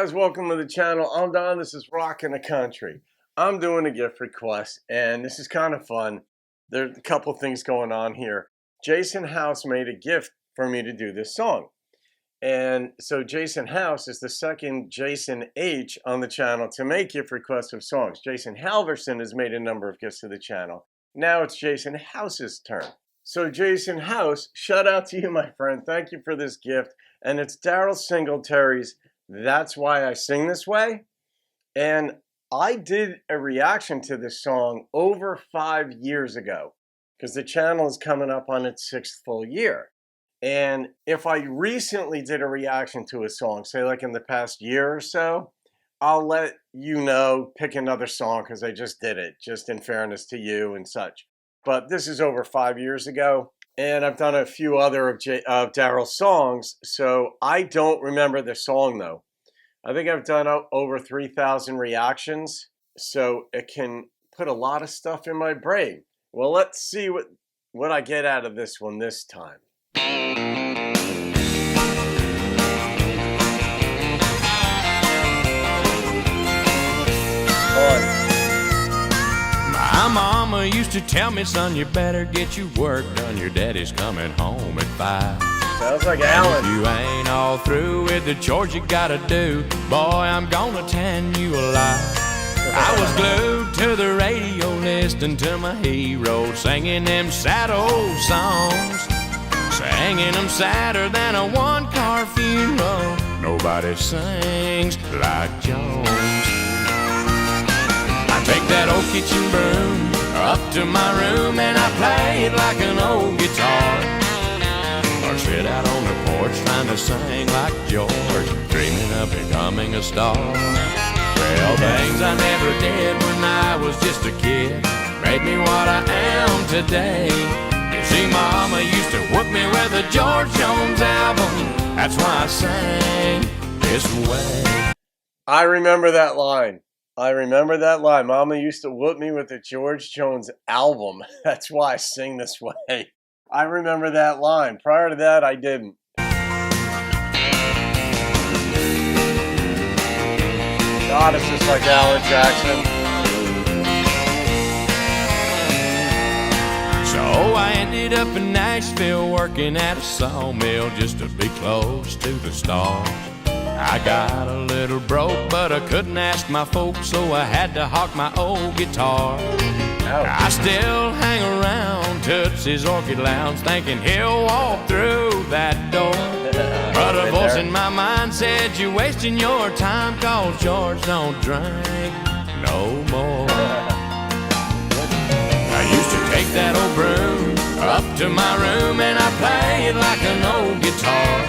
guys, welcome to the channel. I'm Don, this is Rockin' the Country. I'm doing a gift request and this is kind of fun. There's a couple things going on here. Jason House made a gift for me to do this song. And so Jason House is the second Jason H on the channel to make gift requests of songs. Jason Halverson has made a number of gifts to the channel. Now it's Jason House's turn. So Jason House, shout out to you, my friend. Thank you for this gift. And it's Daryle Singletary's That's Why I Sing This Way. And I did a reaction to this song over 5 years ago because the channel is coming up on its 6th full year. And if I recently did a reaction to a song, say like in the past year or so, I'll let you know, pick another song because I just did it, just in fairness to you and such. But this is over 5 years ago, and I've done a few other of Daryle's songs, so I don't remember the song though. I think I've done over 3,000 reactions, so it can put a lot of stuff in my brain. Well, let's see what I get out of this one this time. My mama used to tell me, son, you better get your work done. Your daddy's coming home at 5. Sounds like Alan. If you ain't all through with the chores you gotta do, boy, I'm gonna tan you alive. I was glued to the radio listening to my hero, singing them sad old songs, singing them sadder than a one-car funeral. Nobody sings like Jones. I take that old kitchen broom up to my room and I play it like an old guitar, or sit out on the porch trying to sing like George, dreaming of becoming a star. Well, things I never did when I was just a kid made me what I am today. You see, Mama used to whoop me with a George Jones album. That's why I sang this way. I remember that line. I remember that line. Mama used to whoop me with the George Jones album. That's why I sing this way. I remember that line. Prior to that, I didn't. God, it's just like Alan Jackson. So I ended up in Nashville working at a sawmill just to be close to the stars. I got a little broke, but I couldn't ask my folks, so I had to hawk my old guitar. I still hang around Tootsie's Orchid Lounge thinking he'll walk through that door. But a voice in my mind said, you're wasting your time, cause George don't drink no more. I used to take that old broom up to my room and I play it like an old guitar,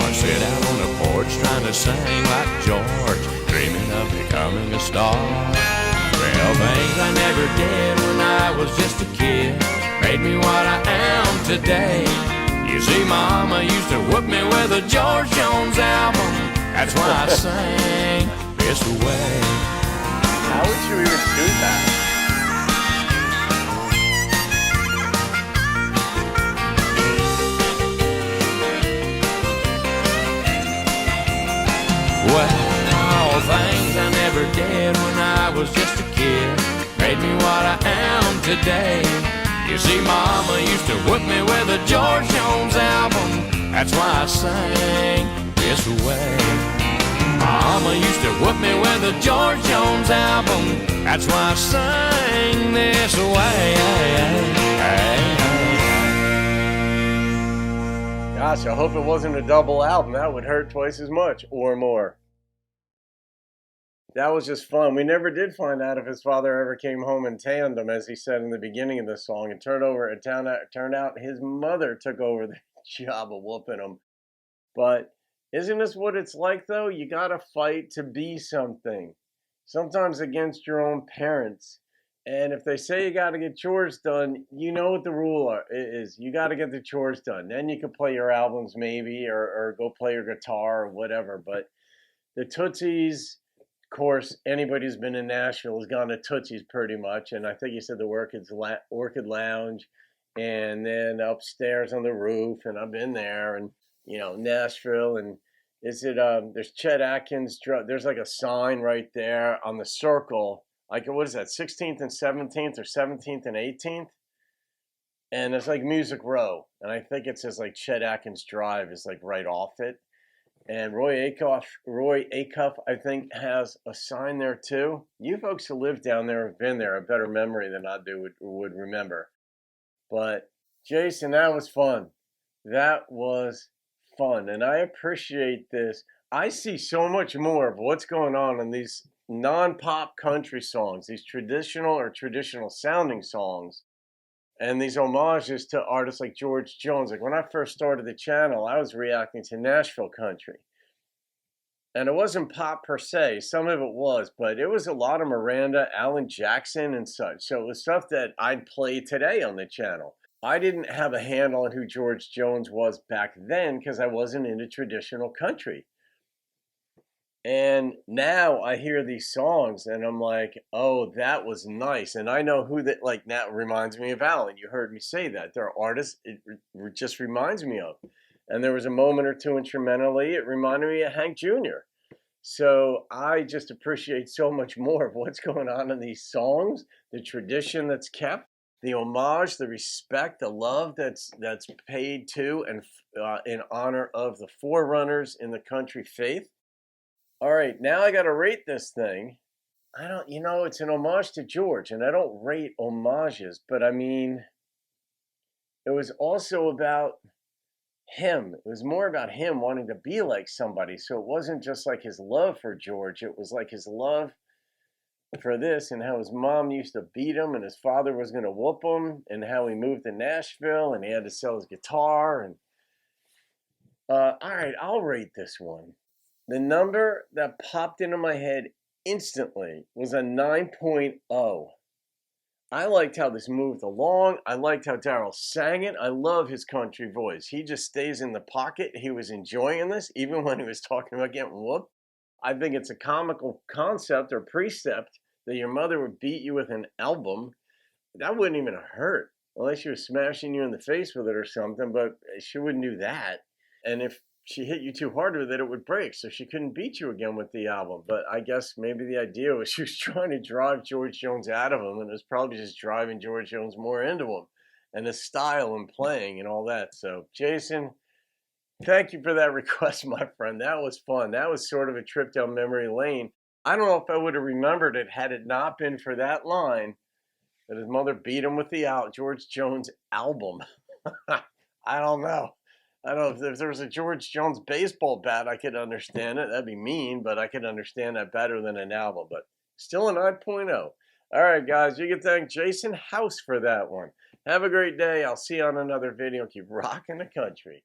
or sit out on the porch trying to sing like George, dreaming of becoming a star. Well, things I never did when I was just a kid made me what I am today. You see, Mama used to whoop me with a George Jones album. That's why I sang this way. How would you even do that? Well, things I never did when I was just a kid made me what I am today. You see, Mama used to whoop me with a George Jones album. That's why I sang this way. Mama used to whoop me with a George Jones album. That's why I sang this way. Gosh, I hope it wasn't a double album. That would hurt twice as much or more. That was just fun. We never did find out if his father ever came home in tandem, as he said in the beginning of the song. It turned out his mother took over the job of whooping him. But isn't this what it's like, though? You got to fight to be something, sometimes against your own parents. And if they say you got to get chores done, you know what the rule is. You got to get the chores done. Then you can play your albums maybe, or go play your guitar or whatever. But the Tootsies, of course, anybody who's been in Nashville has gone to Tootsie's pretty much. And I think you said the Orchid Lounge, and then upstairs on the roof. And I've been there, and, you know, Nashville, and Is it there's Chet Atkins, there's like a sign right there on the circle, like what is that, 16th and 17th or 17th and 18th? And it's like Music Row, and I think it says like Chet Atkins Drive is like right off it. And Roy Acuff, I think, has a sign there too. You folks who live down there have been there, a better memory than I do would remember. But Jason, that was fun. That was fun, and I appreciate this. I see so much more of what's going on in these non-pop country songs, these traditional sounding songs, and these homages to artists like George Jones. Like when I first started the channel, I was reacting to Nashville country. And it wasn't pop per se, some of it was, but it was a lot of Miranda, Alan Jackson, and such. So it was stuff that I'd play today on the channel. I didn't have a handle on who George Jones was back then because I wasn't into traditional country. And now I hear these songs and I'm like, oh, that was nice. And I know who that, like, now reminds me of Alan. You heard me say that. There are artists it just reminds me of. And there was a moment or two instrumentally, it reminded me of Hank Jr. So I just appreciate so much more of what's going on in these songs, the tradition that's kept, the homage, the respect, the love that's paid to and in honor of the forerunners in the country faith. All right, now I got to rate this thing. I don't, it's an homage to George, and I don't rate homages, but I mean, it was also about him. It was more about him wanting to be like somebody. So it wasn't just like his love for George. It was like his love for this and how his mom used to beat him and his father was going to whoop him and how he moved to Nashville and he had to sell his guitar. And all right, I'll rate this one. The number that popped into my head instantly was a 9.0. I liked how this moved along. I liked how Daryle sang it. I love his country voice. He just stays in the pocket. He was enjoying this, even when he was talking about getting whooped. I think it's a comical concept or precept that your mother would beat you with an album. That wouldn't even hurt unless she was smashing you in the face with it or something, but she wouldn't do that. And if she hit you too hard with it, it would break. So she couldn't beat you again with the album. But I guess maybe the idea was she was trying to drive George Jones out of him, and it was probably just driving George Jones more into him and his style and playing and all that. So, Jason, thank you for that request, my friend. That was fun. That was sort of a trip down memory lane. I don't know if I would have remembered it had it not been for that line that his mother beat him with the George Jones album. I don't know. I don't know if there was a George Jones baseball bat, I could understand it. That'd be mean, but I could understand that better than an album. But still a 9.0. All right, guys, you can thank Jason House for that one. Have a great day. I'll see you on another video. Keep rocking the country.